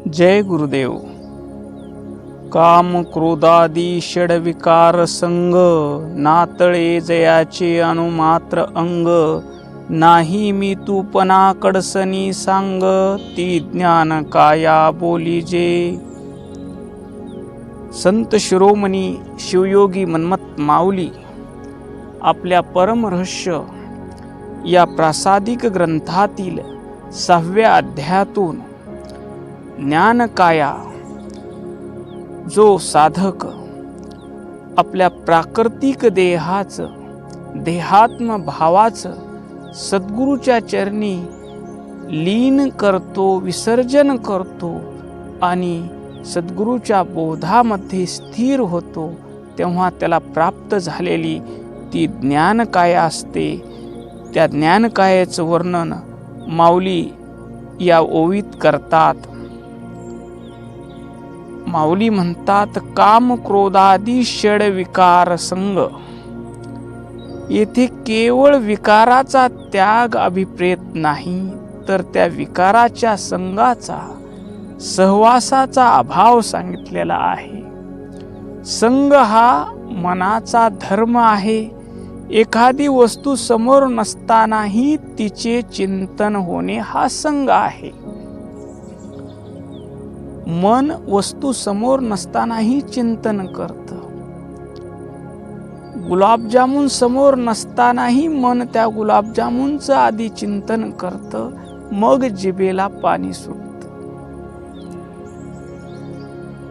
जय गुरुदेव. काम क्रोधादी षडविकार संग, नातळे जयाचे अनुमात्र अंग. नाही मी तूपना कडसनी सांग, ती ज्ञान काया बोली जे. संत शिरोमणी शिवयोगी मन्मथ माऊली आपल्या परमरहस्य या प्रासादिक ग्रंथातील 6व्या अध्यायातून ज्ञानकाया जो साधक आपल्या प्राकृतिक देहात्म भावाचं सद्गुरूच्या चरणी लीन करतो, विसर्जन करतो आणि सद्गुरूच्या बोधामध्ये स्थिर होतो, तेव्हा त्याला प्राप्त झालेली ती ज्ञानकाया असते. त्या ज्ञानकायाचं वर्णन माऊली या ओवीत करतात. माऊली म्हणतात, काम क्रोधादी षड विकार संग. येथे केवळ विकाराचा त्याग अभिप्रेत नाही, तर त्या विकाराच्या संगाचा, सहवासाचा अभाव सांगितलेला आहे. संग हा मनाचा धर्म आहे. एखादी वस्तू समोर नसतानाही तिचे चिंतन होणे हा संग आहे. मन वस्तू समोर नसतानाही चिंतन करतं. गुलाबजामुन समोर नसतानाही मन त्या गुलाबजामुनचं आधी चिंतन करतं, मग जिभेला पाणी सुटतं.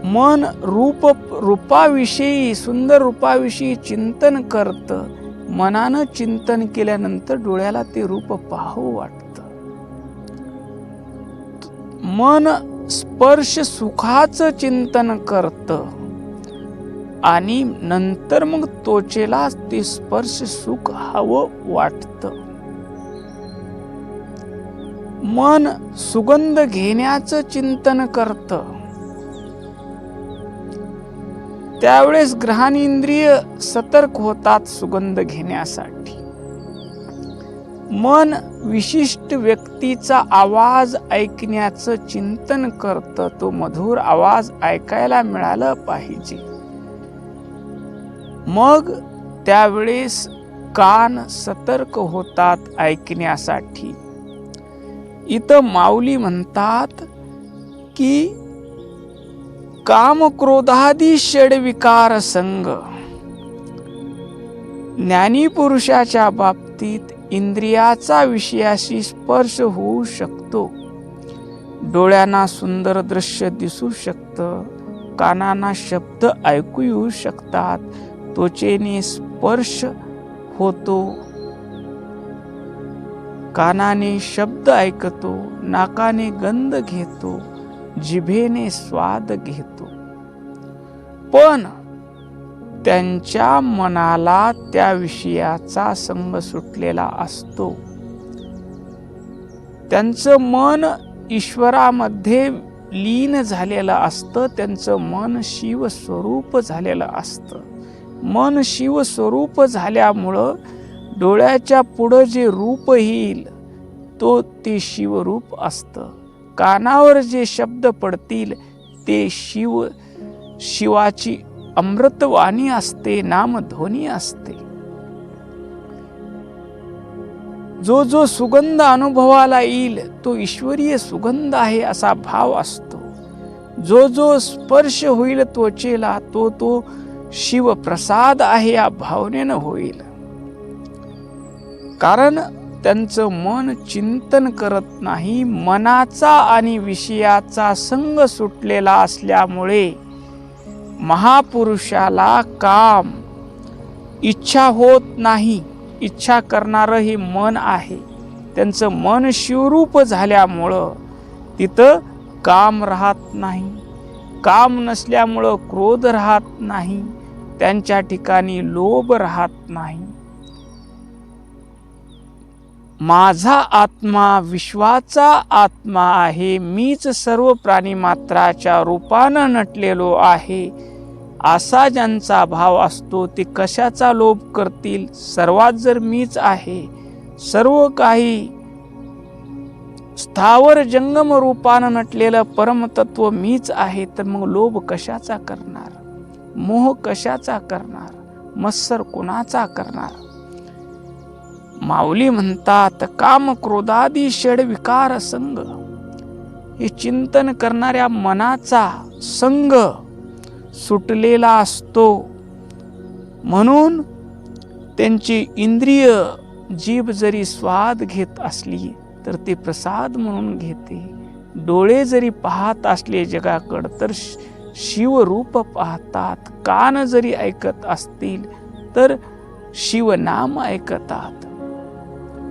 मन रूपाविषयी, सुंदर रूपाविषयी चिंतन करतं. मनानं चिंतन केल्यानंतर डोळ्याला ते रूप पाहू वाटतं. मन स्पर्श सुखाचं चिंतन करतं आणि नंतर मग त्वचेला ते स्पर्श सुख हवं वाटतं. मन सुगंध घेण्याचं चिंतन करतं. त्यावेळेस घ्राणेंद्रिय सतर्क होतात सुगंध घेण्यासाठी. मन विशिष्ट व्यक्तीचा आवाज ऐकण्याचं चिंतन करतं. तो मधुर आवाज ऐकायला मिळाला पाहिजे. मग त्यावेळेस कान सतर्क होतात ऐकण्यासाठी. इथं माऊली म्हणतात की काम क्रोधादी षडविकार संग. ज्ञानी पुरुषाच्या बाबतीत इंद्रियाचा विषयाशी स्पर्श होऊ शकतो. डोळ्यांना सुंदर दृश्य दिसू शकतं, कानांना शब्द ऐकू येऊ शकतात, त्वचेने स्पर्श होतो, कानाने शब्द ऐकतो, नाकाने गंध घेतो, जिभेने स्वाद घेतो. पण त्यांच्या मनाला त्या विषयाचा संग सुटलेला असतो. त्यांचं मन ईश्वरामध्ये लीन झालेलं असतं. त्यांचं मन शिवस्वरूप झालेलं असतं. मन शिवस्वरूप झाल्यामुळं डोळ्याच्या पुढं जे रूप येईल ते शिवरूप असतं. कानावर जे शब्द पडतील ते शिवाची अमृतवाणी असते, नामध्वनी असते. जो सुगंध अनुभवाला येईल तो ईश्वरीय सुगंध आहे असा भाव असतो. जो स्पर्श होईल त्वचेला तो शिवप्रसाद आहे या भावनेनं होईल. कारण त्यांचं मन चिंतन करत नाही. मनाचा आणि विषयाचा संग सुटलेला असल्यामुळे महापुरुषाला काम इच्छा होत नाही. इच्छा करणारं हे मन आहे. त्यांचं मन शिवरूप झाल्यामुळं तिथं काम राहत नाही. काम नसल्यामुळं क्रोध राहत नाही. त्यांच्या ठिकाणी लोभ राहत नाही. माझा आत्मा विश्वाचा आत्मा आहे. मीच सर्व प्राणीमात्राच्या रूपानं नटलेलो आहे असा ज्यांचा भाव असतो ते कशाचा लोभ करतील. सर्वात जर मीच आहे, सर्व काही स्थावर जंगम रूपानं नटलेलं परमतत्व मीच आहे, तर मग लोभ कशाचा करणार, मोह कशाचा करणार, मत्सर कुणाचा करणार. माऊली म्हणतात काम क्रोधादी षड विकार संग, हे चिंतन करणाऱ्या मनाचा संग सुटलेला असतो. म्हणून त्यांची इंद्रिय जीभ जरी स्वाद घेत असली तर ते प्रसाद म्हणून घेते. डोळे जरी पाहत असले जगाकड तर शिवरूप पाहतात. कान जरी ऐकत असतील तर शिवनाम ऐकतात.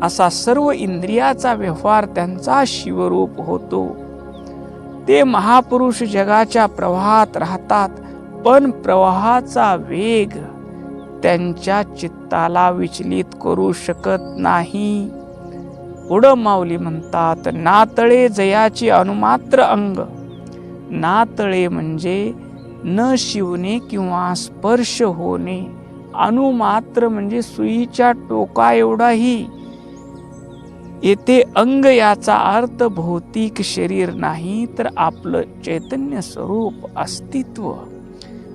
असा सर्व इंद्रियाचा व्यवहार त्यांचा शिवरूप होतो. ते महापुरुष जगाच्या प्रवाहात राहतात, पण प्रवाहाचा वेग त्यांच्या चित्ताला विचलित करू शकत नाही. पुढं माऊली म्हणतात नातळे जयाची अनुमात्र अंग. नातळे म्हणजे न शिवणे किंवा स्पर्श होणे. अनुमात्र म्हणजे सुईच्या टोका एवढाही. येथे अंग याचा अर्थ भौतिक शरीर नाही, तर आपलं चैतन्य स्वरूप अस्तित्व.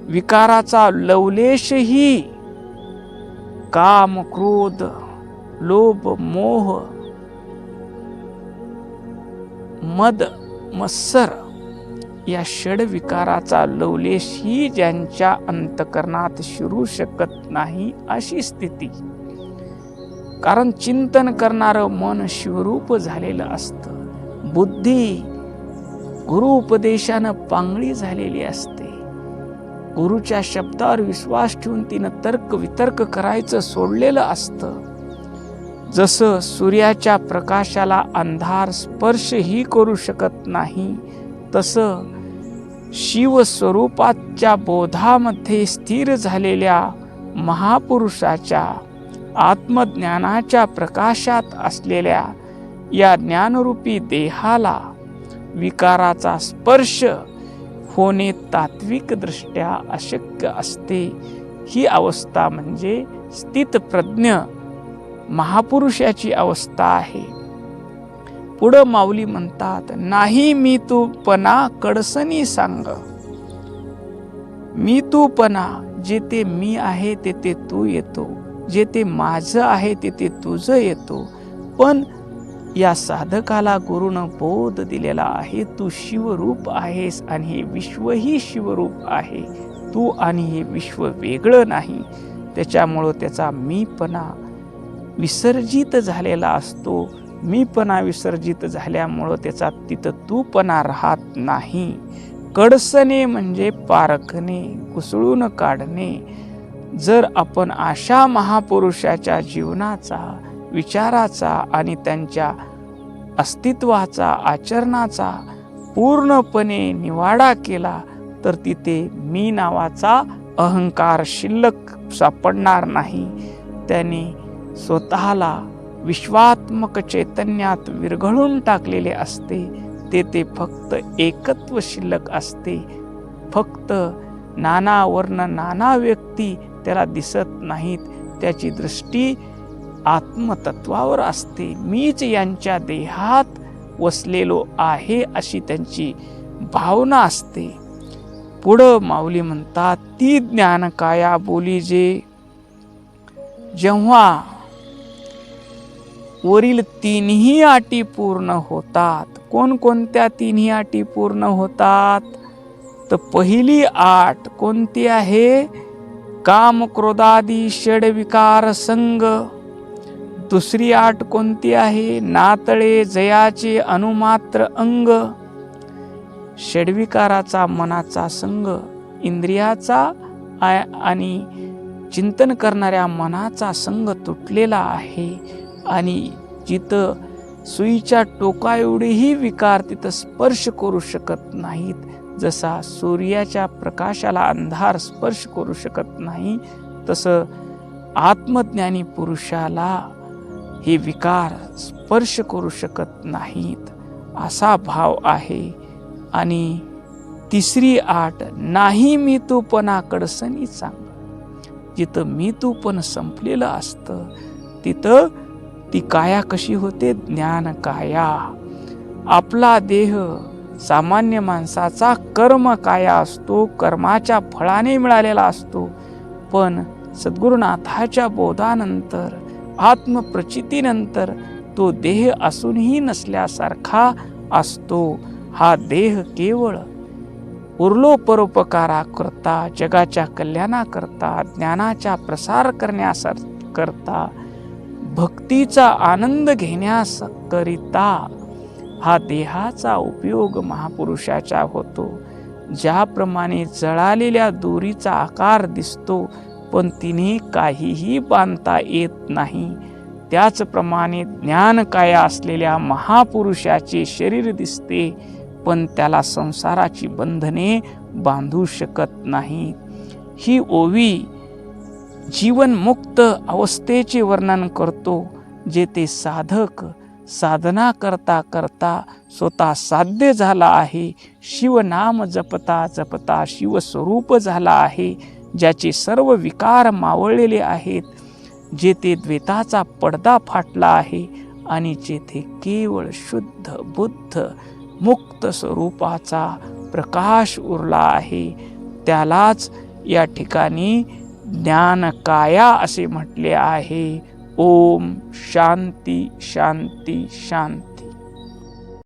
विकाराचा लवलेशही काम क्रोध लोभ मोह मद मत्सर या षड विकाराचा लवलेशही ज्यांच्या अंतकरणात शिरू शकत नाही अशी स्थिती. कारण चिंतन करणारं मन शिवरूप झालेलं असतं. बुद्धी गुरु उपदेशानं पांगळी झालेली असते. गुरुच्या शब्दावर विश्वास ठेवून तिनं तर्क वितर्क करायचं सोडलेलं असतं. जसं सूर्याच्या प्रकाशाला अंधार स्पर्शही करू शकत नाही, तसं शिवस्वरूपाच्या बोधामध्ये स्थिर झालेल्या महापुरुषाच्या आत्मज्ञानाच्या प्रकाशात असलेल्या या ज्ञानरूपी देहाला विकाराचा स्पर्श होणे तात्विक दृष्ट्या अशक्य असते. ही अवस्था म्हणजे स्थितप्रज्ञ महापुरुषाची अवस्था आहे. पुढं माऊली म्हणतात नाही मी तूपणा कडसनी सांग. मी तूपणा जेथे मी आहे तेथे तू येतो, जेथे माझं आहे तेथे तुझं येतो. पण या साधकाला गुरुनं बोध दिलेला आहे तू शिवरूप आहेस आणि हे विश्वही शिवरूप आहे. तू आणि हे विश्व वेगळं नाही. त्याच्यामुळं त्याचा मीपणा विसर्जित झालेला असतो. मीपणा विसर्जित झाल्यामुळं त्याचा तिथं तूपणा राहत नाही. कडसणे म्हणजे पारखणे, कुसळून काढणे. जर आपण अशा महापुरुषाच्या जीवनाचा, विचाराचा आणि त्यांच्या अस्तित्वाचा, आचरणाचा पूर्णपणे निवाडा केला तर तिथे मी नावाचा अहंकार शिल्लक सापडणार नाही. त्याने स्वतःला विश्वात्मक चैतन्यात विरघळून टाकलेले असते. तेथे फक्त एकत्व शिल्लक असते. फक्त नाना वर्ण नाना व्यक्ती त्याला दिसत नाहीत. त्याची दृष्टी आत्मतत्वावर असते. मीच यांच्या देहात वसलेलो आहे अशी त्यांची भावना असते. पुढं माऊली म्हणतात ती ज्ञान काया बोली जे. जेव्हा वरील तीनही अटी पूर्ण होतात. कोणकोणत्या तिन्ही अटी पूर्ण होतात? तर पहिली आट कोणती आहे? काम क्रोधादी षड विकार संग. दुसरी आट कोणती आहे? नातळे जयाचे अनुमात्र अंग. षडविकाराचा मनाचा संग, इंद्रियाचा आणि चिंतन करणाऱ्या मनाचा संग तुटलेला आहे. आणि जिथं सुईच्या टोका एवढेही विकार तिथं स्पर्श करू शकत नाहीत. जसा सूर्याच्या प्रकाशाला अंधार स्पर्श करू शकत नाही, तसं आत्मज्ञानी पुरुषाला हे विकार स्पर्श करू शकत नाहीत असा भाव आहे. आणि तिसरी आट नाही मी तूपणा कडसनी सांग. जिथं मी तूपण संपलेलं असतं तिथं ती काया कशी होते? ज्ञान काया. आपला देह सामान्य माणसाचा कर्म काया असतो, कर्माच्या फळाने मिळालेला असतो. पण सद्गुरुनाथाच्या बोधानंतर, आत्मप्रचितीनंतर तो देह असूनही नसल्यासारखा असतो. हा देह केवळ उरलो परोपकाराकरता, जगाच्या कल्याणाकरता, ज्ञानाचा प्रसार करण्याकरता, भक्तीचा आनंद घेण्याकरिता हा देहाचा उपयोग महापुरुषाचा होतो. ज्याप्रमाणे जळालेल्या दोरीचा आकार दिसतो पण तिने काहीही बांधता येत नाही, त्याचप्रमाणे ज्ञानकाया असलेल्या महापुरुषाचे शरीर दिसते पण त्याला संसाराची बंधने बांधू शकत नाही. ही ओवी जीवनमुक्त अवस्थेचे वर्णन करतो, जेथे साधक साधना करता करता स्वतः साध्य झाला आहे. शिवनाम जपता जपता शिवस्वरूप झाला आहे, ज्याचे सर्व विकार मावळलेले आहेत, जेथे द्वैताचा पडदा फाटला आहे आणि जेथे केवळ शुद्ध बुद्ध मुक्त स्वरूपाचा प्रकाश उरला आहे, त्यालाच या ठिकाणी ज्ञानकाया असे म्हटले आहे. ओम शांती शांती शांती.